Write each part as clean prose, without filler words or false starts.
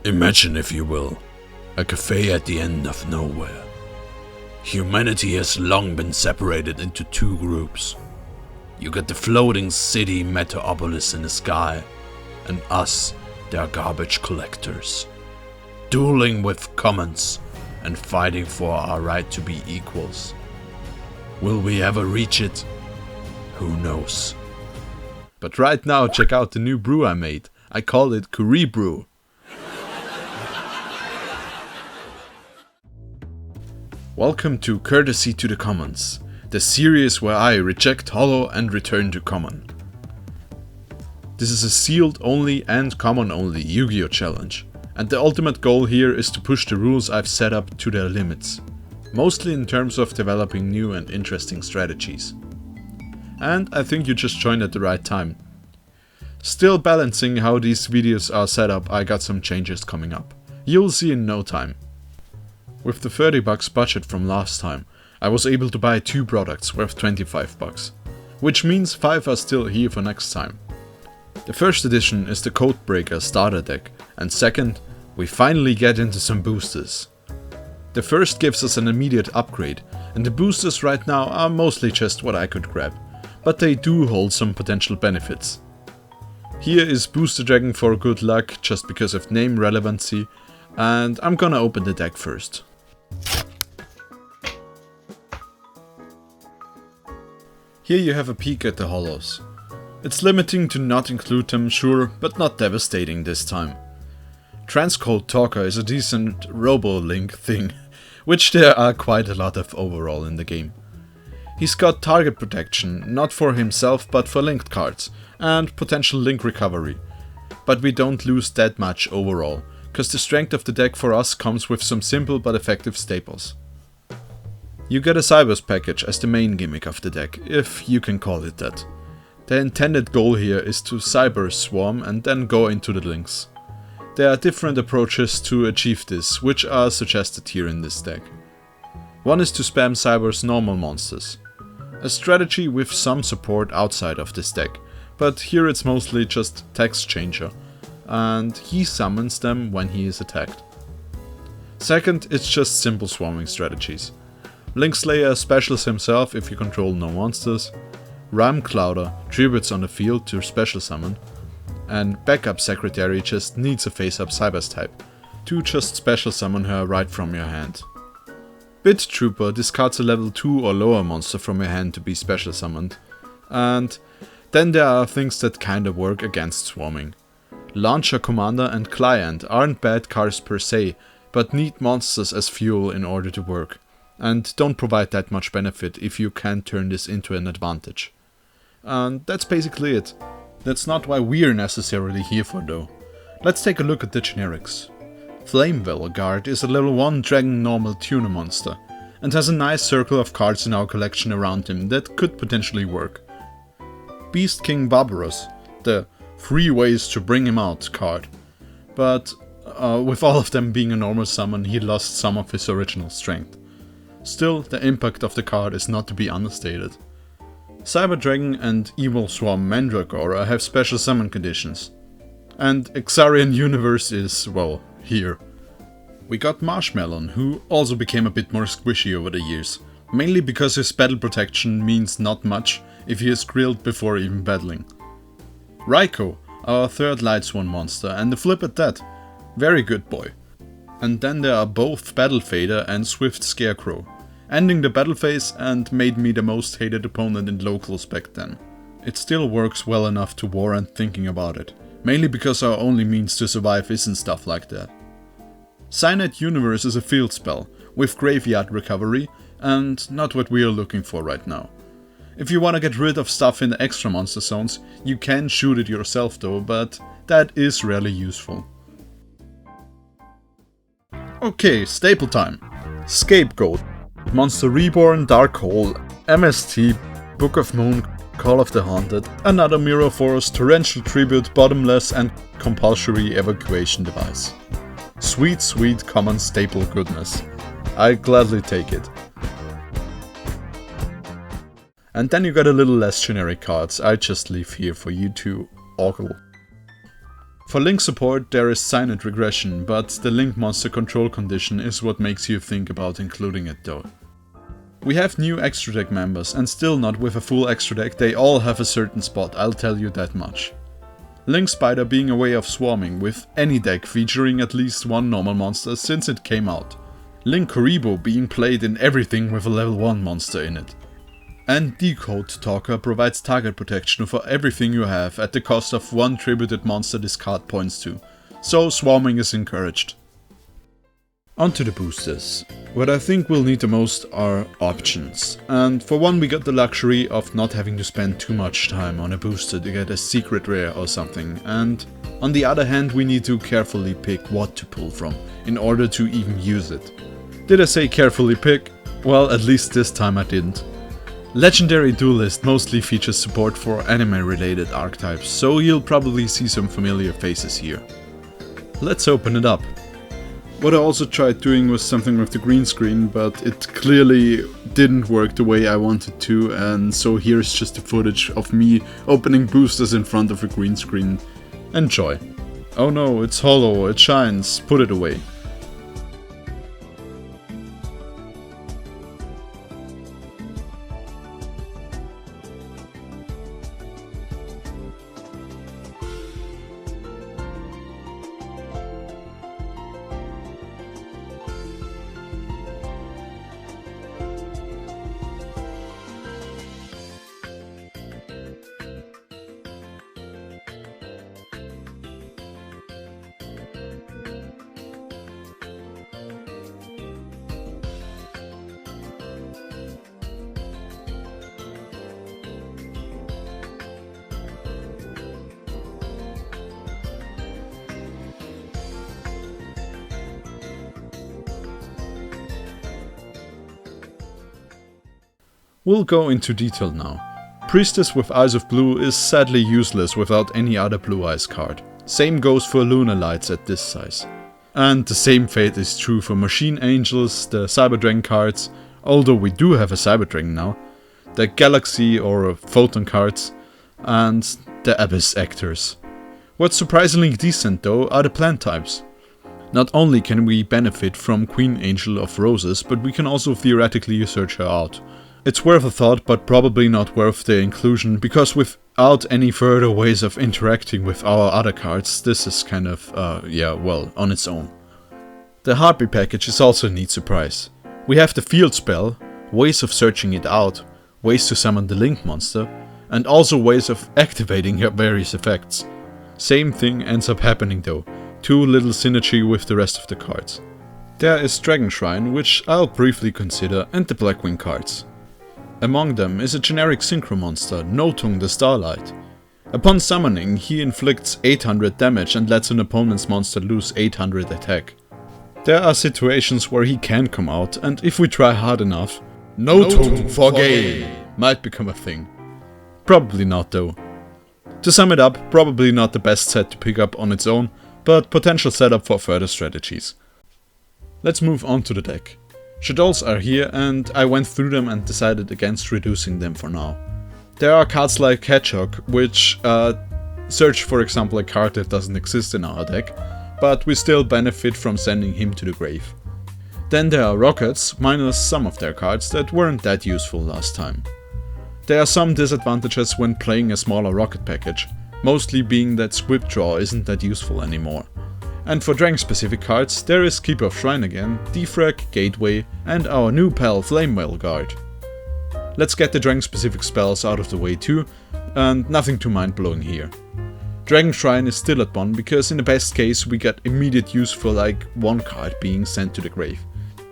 Imagine, if you will, a cafe at the end of nowhere. Humanity has long been separated into two groups. You got the floating city metropolis in the sky, and us, their garbage collectors, dueling with commons and fighting for our right to be equals. Will we ever reach it? Who knows? But right now, check out the new brew I made. I call it Curry Brew. Welcome to Courtesy to the Commons, the series where I reject hollow and return to common. This is a sealed only and common only Yu-Gi-Oh challenge, and the ultimate goal here is to push the rules I've set up to their limits, mostly in terms of developing new and interesting strategies. And I think you just joined at the right time. Still balancing how these videos are set up, I got some changes coming up. You'll see in no time. With the $30 budget from last time, I was able to buy 2 products worth $25, which means 5 are still here for next time. The first edition is the Codebreaker starter deck, and second, we finally get into some boosters. The first gives us an immediate upgrade, and the boosters right now are mostly just what I could grab, but they do hold some potential benefits. Here is Booster Dragon for good luck, just because of name relevancy, and I'm gonna open the deck first. Here you have a peek at the hollows. It's limiting to not include them, sure, but not devastating this time. Transcode Talker is a decent robo-link thing, which there are quite a lot of overall in the game. He's got target protection, not for himself but for linked cards, and potential link recovery. But we don't lose that much overall, cause the strength of the deck for us comes with some simple but effective staples. You get a Cybers package as the main gimmick of the deck, if you can call it that. The intended goal here is to Cybers swarm and then go into the links. There are different approaches to achieve this, which are suggested here in this deck. One is to spam Cybers normal monsters. A strategy with some support outside of this deck, but here it's mostly just text changer, and he summons them when he is attacked. Second, it's just simple swarming strategies. Linkslayer specials himself if you control no monsters, Ram Clouder tributes on the field to special summon, and Backup Secretary just needs a face-up Cybers type, to just special summon her right from your hand. Bit Trooper discards a level 2 or lower monster from your hand to be special summoned, and then there are things that kinda work against swarming. Launcher Commander and Client aren't bad cards per se, but need monsters as fuel in order to work, and don't provide that much benefit if you can turn this into an advantage. And that's basically it. That's not why we're necessarily here for though. Let's take a look at the generics. Flamewell Guard is a level 1 Dragon normal tuner monster, and has a nice circle of cards in our collection around him that could potentially work. Beast King Barbaros, the 3 ways to bring him out card, but with all of them being a normal summon, he lost some of his original strength. Still, the impact of the card is not to be understated. Cyber Dragon and Evil Swarm Mandragora have special summon conditions. And Exarian Universe is, well, here. We got Marshmallon, who also became a bit more squishy over the years, mainly because his battle protection means not much if he is grilled before even battling. Raikou, our third Lightsworn monster, and the flip at that. Very good boy. And then there are both Battle Fader and Swift Scarecrow, ending the battle phase and made me the most hated opponent in locals back then. It still works well enough to warrant thinking about it, mainly because our only means to survive isn't stuff like that. Cyanide Universe is a field spell, with graveyard recovery, and not what we are looking for right now. If you wanna get rid of stuff in the extra monster zones, you can shoot it yourself though, but that is rarely useful. Okay, staple time. Scapegoat, Monster Reborn, Dark Hole, MST, Book of Moon, Call of the Haunted, another Mirror Force, Torrential Tribute, Bottomless and Compulsory Evacuation Device. Sweet, sweet common staple goodness. I gladly take it. And then you got a little less generic cards I just leave here for you to ogle. For Link support there is silent regression, but the Link monster control condition is what makes you think about including it though. We have new extra deck members, and still not with a full extra deck, they all have a certain spot, I'll tell you that much. Link Spider being a way of swarming with any deck featuring at least one normal monster since it came out. Link Kuribo being played in everything with a level 1 monster in it. And Decode Talker provides target protection for everything you have at the cost of one tributed monster this card points to, so swarming is encouraged. Onto the boosters. What I think we'll need the most are options, and for one we got the luxury of not having to spend too much time on a booster to get a secret rare or something, and on the other hand we need to carefully pick what to pull from in order to even use it. Did I say carefully pick? Well, at least this time I didn't. Legendary Duelist mostly features support for anime related archetypes, so you'll probably see some familiar faces here. Let's open it up. What I also tried doing was something with the green screen, but it clearly didn't work the way I wanted to, and so here's just the footage of me opening boosters in front of a green screen. Enjoy. Oh no, it's hollow, it shines, put it away. We'll go into detail now. Priestess with Eyes of Blue is sadly useless without any other Blue Eyes card. Same goes for Lunar Lights at this size. And the same fate is true for Machine Angels, the Cyber Dragon cards, although we do have a Cyber Dragon now, the Galaxy or Photon cards, and the Abyss Actors. What's surprisingly decent though are the plant types. Not only can we benefit from Queen Angel of Roses, but we can also theoretically search her out. It's worth a thought, but probably not worth the inclusion, because without any further ways of interacting with our other cards, this is kind of, on its own. The Heartbeat package is also a neat surprise. We have the field spell, ways of searching it out, ways to summon the Link monster, and also ways of activating her various effects. Same thing ends up happening though, too little synergy with the rest of the cards. There is Dragon Shrine, which I'll briefly consider, and the Blackwing cards. Among them is a generic synchro monster, Notung the Starlight. Upon summoning, he inflicts 800 damage and lets an opponent's monster lose 800 attack. There are situations where he can come out, and if we try hard enough, nothungforgame might become a thing. Probably not though. To sum it up, probably not the best set to pick up on its own, but potential setup for further strategies. Let's move on to the deck. Shadows are here, and I went through them and decided against reducing them for now. There are cards like Hedgehog, which search for example a card that doesn't exist in our deck, but we still benefit from sending him to the grave. Then there are Rockets, minus some of their cards that weren't that useful last time. There are some disadvantages when playing a smaller Rocket package, mostly being that Swift Draw isn't that useful anymore. And for Dragon specific cards, there is Keeper of Shrine again, Defrag, Gateway, and our new pal Flamewell Guard. Let's get the Dragon specific spells out of the way too, and nothing too mind blowing here. Dragon Shrine is still at 1 because in the best case we get immediate use for like one card being sent to the grave.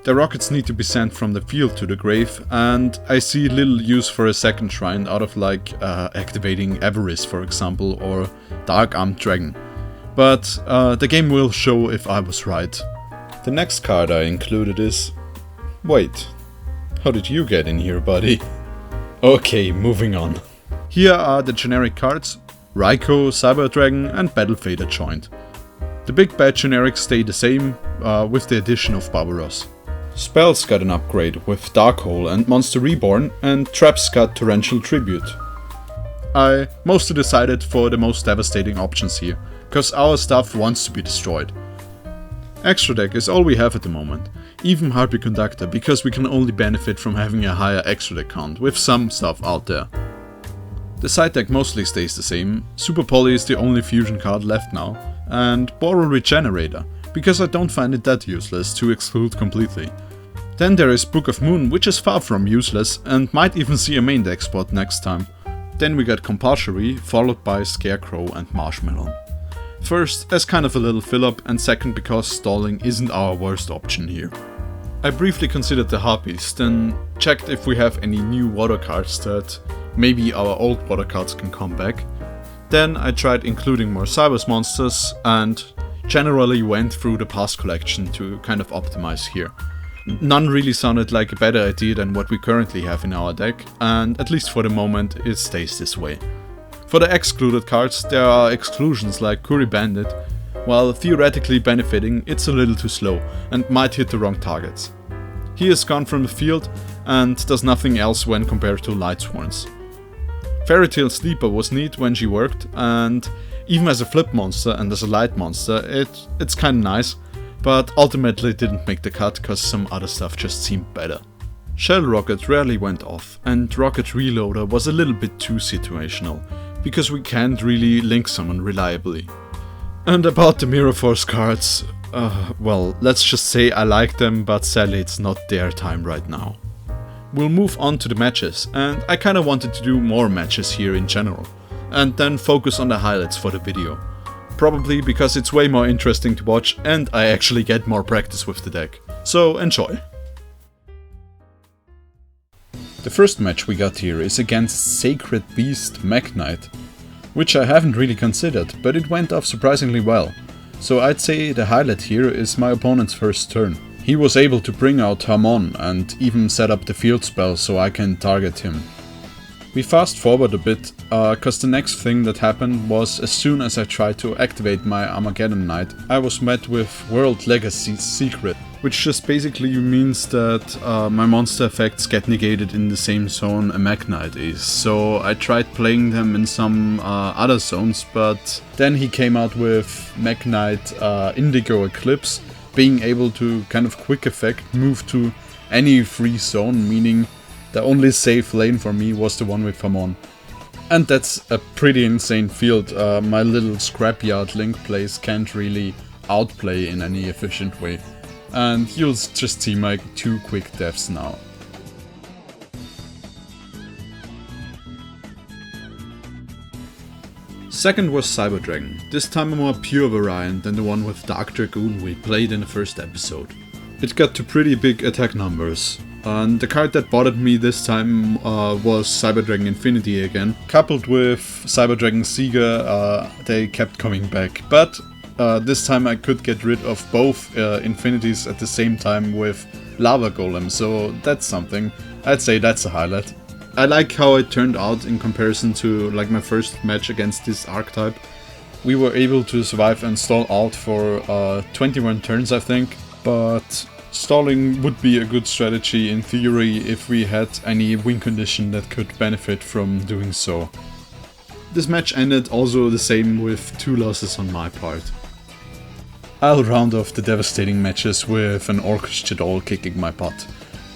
The Rockets need to be sent from the field to the grave, and I see little use for a second Shrine out of like activating Avarice for example, or Dark Armed Dragon. But the game will show if I was right. The next card I included is... Wait, how did you get in here, buddy? Okay, moving on. Here are the generic cards, Raikou, Cyber Dragon and Battle Fader joined. The big bad generics stay the same, with the addition of Barbaros. Spells got an upgrade with Darkhole and Monster Reborn, and Traps got Torrential Tribute. I mostly decided for the most devastating options here, cause our stuff wants to be destroyed. Extra deck is all we have at the moment, even Harpy Conductor, because we can only benefit from having a higher extra deck count with some stuff out there. The side deck mostly stays the same, Super Poly is the only fusion card left now, and Boral Regenerator, because I don't find it that useless to exclude completely. Then there is Book of Moon, which is far from useless and might even see a main deck spot next time. Then we got Compulsory, followed by Scarecrow and Marshmallow. First, as kind of a little fill-up, and second because stalling isn't our worst option here. I briefly considered the Harpies, then checked if we have any new water cards that maybe our old water cards can come back. Then I tried including more Cybers monsters and generally went through the past collection to kind of optimize here. None really sounded like a better idea than what we currently have in our deck, and at least for the moment it stays this way. For the excluded cards, there are exclusions like Curry Bandit. While theoretically benefiting, it's a little too slow and might hit the wrong targets. He is gone from the field and does nothing else when compared to Light Sworns. Fairy Tale Sleeper was neat when she worked, and even as a flip monster and as a light monster, it's kinda nice, but ultimately it didn't make the cut cause some other stuff just seemed better. Shell Rocket rarely went off, and Rocket Reloader was a little bit too situational, because we can't really link someone reliably. And about the Mirror Force cards, well, let's just say I like them, but sadly it's not their time right now. We'll move on to the matches, and I kinda wanted to do more matches here in general, and then focus on the highlights for the video. Probably because it's way more interesting to watch and I actually get more practice with the deck. So enjoy! The first match we got here is against Sacred Beast Mech Knight, which I haven't really considered, but it went off surprisingly well. So I'd say the highlight here is my opponent's first turn. He was able to bring out Hamon and even set up the field spell so I can target him. We fast forward a bit, cause the next thing that happened was as soon as I tried to activate my Armageddon Knight, I was met with World Legacy Secret, which just basically means that my monster effects get negated in the same zone a Mech Knight is. So I tried playing them in some other zones, but then he came out with Mech Knight Indigo Eclipse, being able to kind of quick effect move to any free zone, meaning the only safe lane for me was the one with Hamon. And that's a pretty insane field. My little scrapyard Link plays can't really outplay in any efficient way. And you'll just see my 2 quick deaths now. Second was Cyber Dragon, this time a more pure variant than the one with Dark Dragoon we played in the first episode. It got to pretty big attack numbers, and the card that bothered me this time was Cyber Dragon Infinity again. Coupled with Cyber Dragon Seeger, they kept coming back, but this time I could get rid of both Infinities at the same time with Lava Golem, so that's something. I'd say that's a highlight. I like how it turned out in comparison to like my first match against this archetype. We were able to survive and stall out for 21 turns I think, but stalling would be a good strategy in theory if we had any win condition that could benefit from doing so. This match ended also the same with 2 losses on my part. I'll round off the devastating matches with an Orcish Chadol kicking my butt.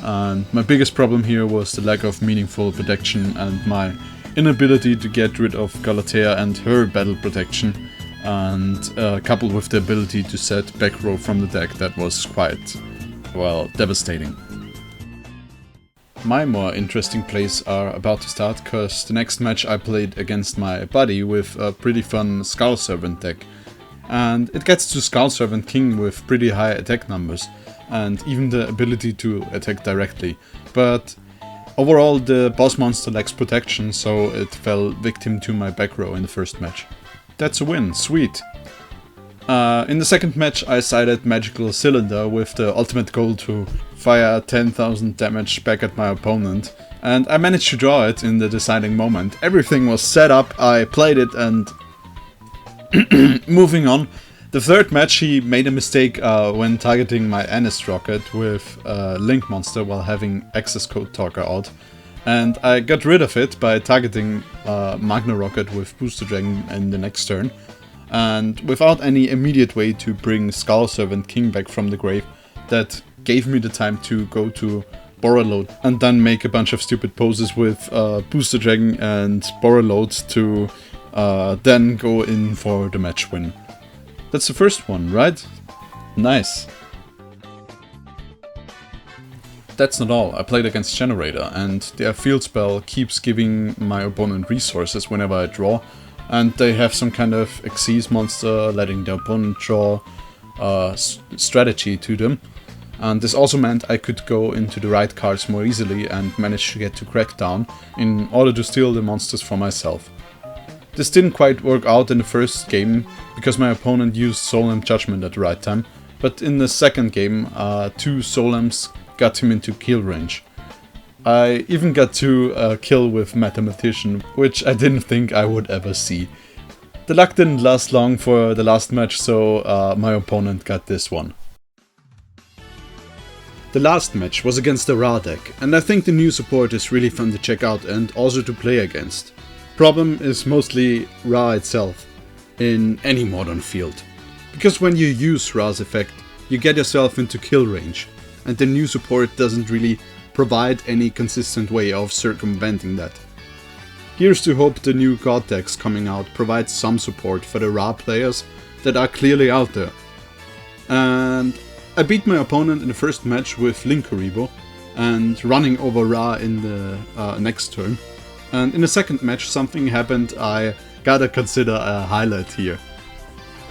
And my biggest problem here was the lack of meaningful protection and my inability to get rid of Galatea and her battle protection, and coupled with the ability to set back row from the deck, that was quite, well, devastating. My more interesting plays are about to start, cause the next match I played against my buddy with a pretty fun Skull Servant deck. And it gets to Skull Servant King with pretty high attack numbers, and even the ability to attack directly, but overall the boss monster lacks protection, so it fell victim to my back row in the first match. That's a win, sweet! In the second match I sided Magical Cylinder with the ultimate goal to fire 10,000 damage back at my opponent, and I managed to draw it in the deciding moment. Everything was set up, I played it, and moving on. The third match he made a mistake when targeting my Anist Rocket with Link Monster while having Access Code Talker out, and I got rid of it by targeting Magna Rocket with Booster Dragon in the next turn. and without any immediate way to bring Skull Servant King back from the grave, that gave me the time to go to Borreload and then make a bunch of stupid poses with Booster Dragon and Borreload to then go in for the match win. That's the first one, right? Nice. That's not all. I played against Generator, and their field spell keeps giving my opponent resources whenever I draw, and they have some kind of Xyz monster letting the opponent draw strategy to them. And this also meant I could go into the right cards more easily and manage to get to Crackdown in order to steal the monsters for myself. This didn't quite work out in the first game because my opponent used Solemn Judgment at the right time, but in the second game 2 Solemns got him into kill range. I even got to kill with Mathematician, which I didn't think I would ever see. The luck didn't last long for the last match, so my opponent got this one. The last match was against the Ra deck, and I think the new support is really fun to check out and also to play against. Problem is mostly Ra itself, in any modern field. Because when you use Ra's effect, you get yourself into kill range, and the new support doesn't really provide any consistent way of circumventing that. Here's to hope the new God decks coming out provide some support for the Ra players that are clearly out there. And I beat my opponent in the first match with Linkuriboh and running over Ra in the next turn. And in the second match something happened I gotta consider a highlight here.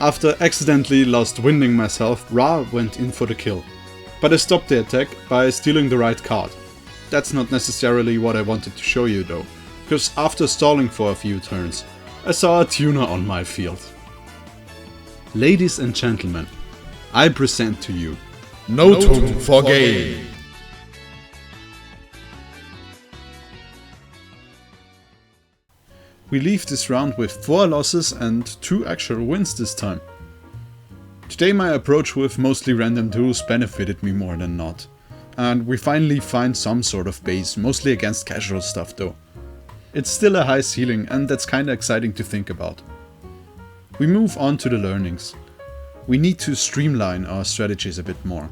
After accidentally lost winding myself, Ra went in for the kill. But I stopped the attack by stealing the right card. That's not necessarily what I wanted to show you though, because after stalling for a few turns, I saw a tuner on my field. Ladies and gentlemen, I present to you nothungforgame. We leave this round with 4 losses and 2 actual wins this time. Today my approach with mostly random duels benefited me more than not. And we finally find some sort of base, mostly against casual stuff though. It's still a high ceiling and that's kinda exciting to think about. We move on to the learnings. We need to streamline our strategies a bit more.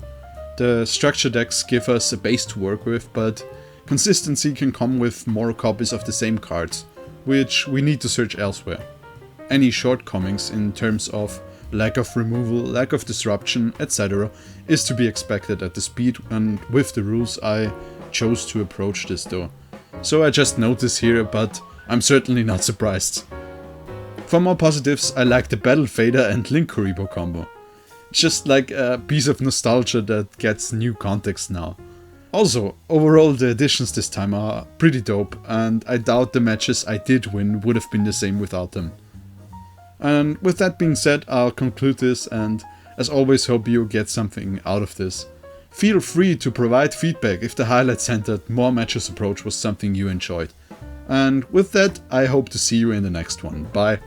The structure decks give us a base to work with, but consistency can come with more copies of the same cards, which we need to search elsewhere. Any shortcomings in terms of lack of removal, lack of disruption, etc. is to be expected at the speed and with the rules I chose to approach this though. So I just note this here, but I'm certainly not surprised. For more positives, I like the Battle Fader and Linkuriboh combo. It's just like a piece of nostalgia that gets new context now. Also, overall the additions this time are pretty dope, and I doubt the matches I did win would have been the same without them. And with that being said, I'll conclude this, and as always hope you get something out of this. Feel free to provide feedback if the highlight-centered more matches approach was something you enjoyed. And with that, I hope to see you in the next one. Bye.